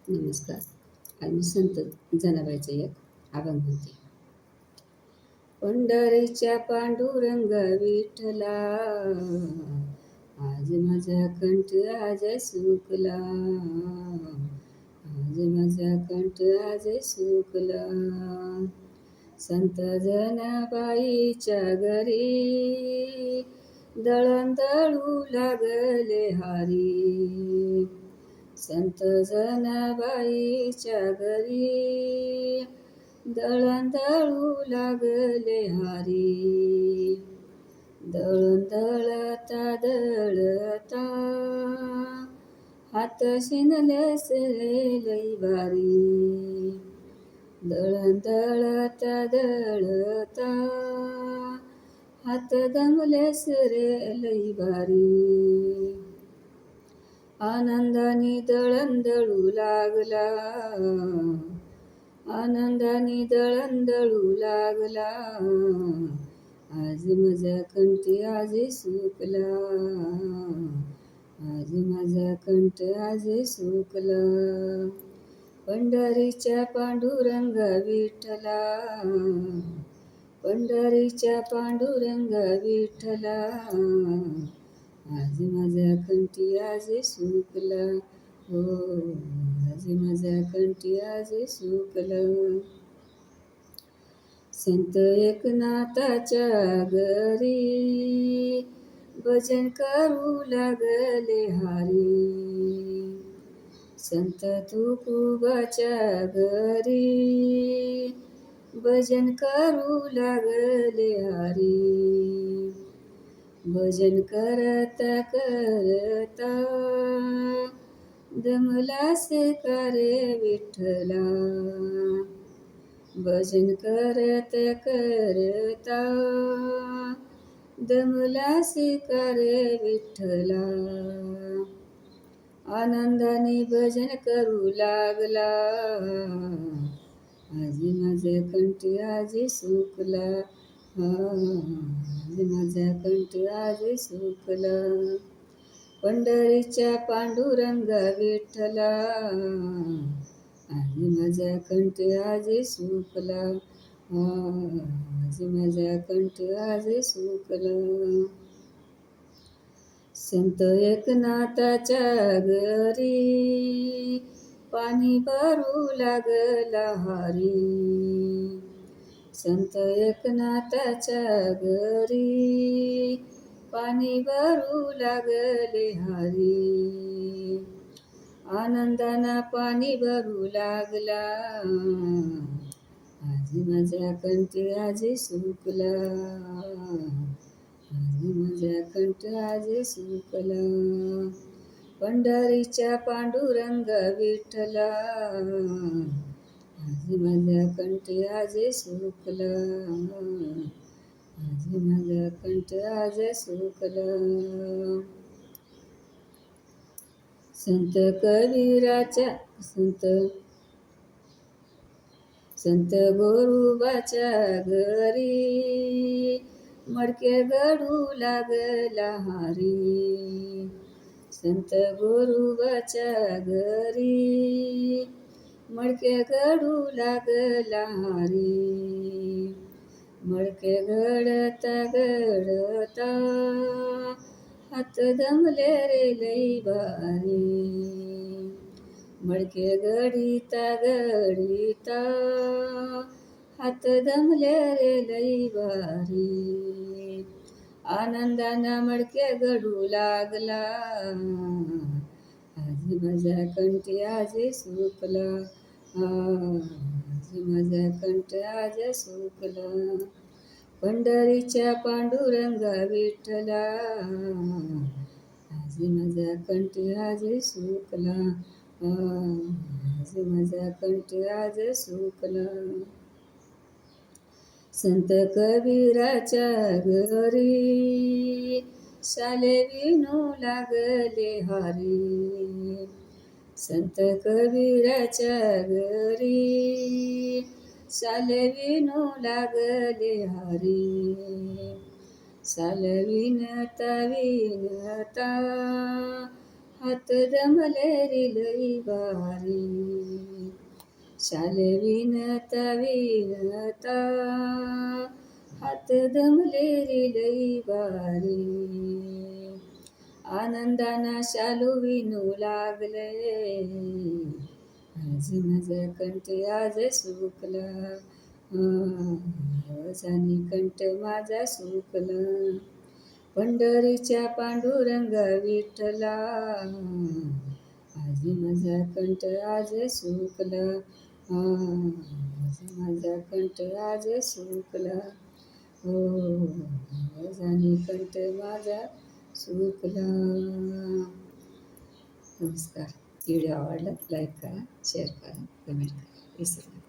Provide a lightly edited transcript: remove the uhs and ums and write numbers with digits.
नमस्कार. आज मी संत जनाबाईचं एक अभंग म्हणते. पंढरीच्या पांडुरंग विठ्ठला, आज माझा कंठ आज सुकला, आज माझा कंठ आज सुकला. संत जनाबाईच्या घरी दळण लागले हारी. संत जनाबाईच्या घरी दळण लागले हारी. दळण दळता हात शिनले से लई भारी. दळण दळता हात दमले से लई भारी. आनंदाने दळण दळू लागला, आनंदाने दळण दळू लागला. आज माझा कंठ आज सुकला, आज माझा कंठ आज सुकला. पंढरीच्या पांडुरंग विठ्ठला, पंढरीच्या पांडुरंग विठ्ठला. आज माझा कंठ आज सुकला, हो आज माझा कंठ आज सुकला. संत एकनाथाच्या घरी भजन करू लागले हारी. संत तुकोबाच्या घरी भजन करू लागले हारी. भजन करता करता दमलास का रे विठ्ठला. भजन करता करता दमलास का रे विठ्ठला. आनंदाने भजन करू लागला, आज माझा कंठ आज सुकला, आज माझा कंठ आज सुकला. पंढरीच्या पांडुरंग विठ्ठला, आज माझा कंठ आज सुकला, आज माझा कंठ आज सुकला. संत एकनाथाच्या घरी पाणी भरू लागला हारी. संत एकनाथाच्या घरी पाणी भरू लागले हारी. आनंदाना पाणी भरू लागला, आज माझा कंठ आज सुकला, आज माझा कंठ आज सुकला. पंढरीच्या पांडुरंग विठ्ठला, आज माझा कंठ आज सुकला, आज माझा कंठ आज सुकला. संत कबीराच्या संत गोरोबाच्या घरी मडके घडू लागला हारी. संत गोरोबाच्या घरी मडके घडू लागला हारी. मडके घडता घडता हात दमले रे लई भारी. मडके घडीता घडीता हात दमले रे लई भारी. आनंदाना मडके घडू लागला, आज माझा कंठ आज सुकला, आज माझा कंठ आज सुकला. पंढरीच्या पांडुरंग विठ्ठला, आज माझा कंठ आज सुकला, आज माझा कंठ आज सुकला. संत कबीराच्या घरी शाले विणू लागले हारी. संत कबीराच्या घरी शाले विणू लागले हारी. शाल विणता विणता हात दमले रे लई बारी, शाले विणता विणता हात दमले रे लई बारी, आनंदाना शालू विणू लागले, आज माझा कंठ आज सुकला, आवाजाने कंठ माझा सुकला, पंढरीच्या पांडुरंगा विठ्ठला, आज माझा कंठ आज सुकला, आज माझा कंठ आज सुकला, हो आवाजाने कंठ माझा सुकला. नमस्कार. व्हिडिओ आवडला लाईक करा, शेअर करा, कमेंट करा, विसरू नका.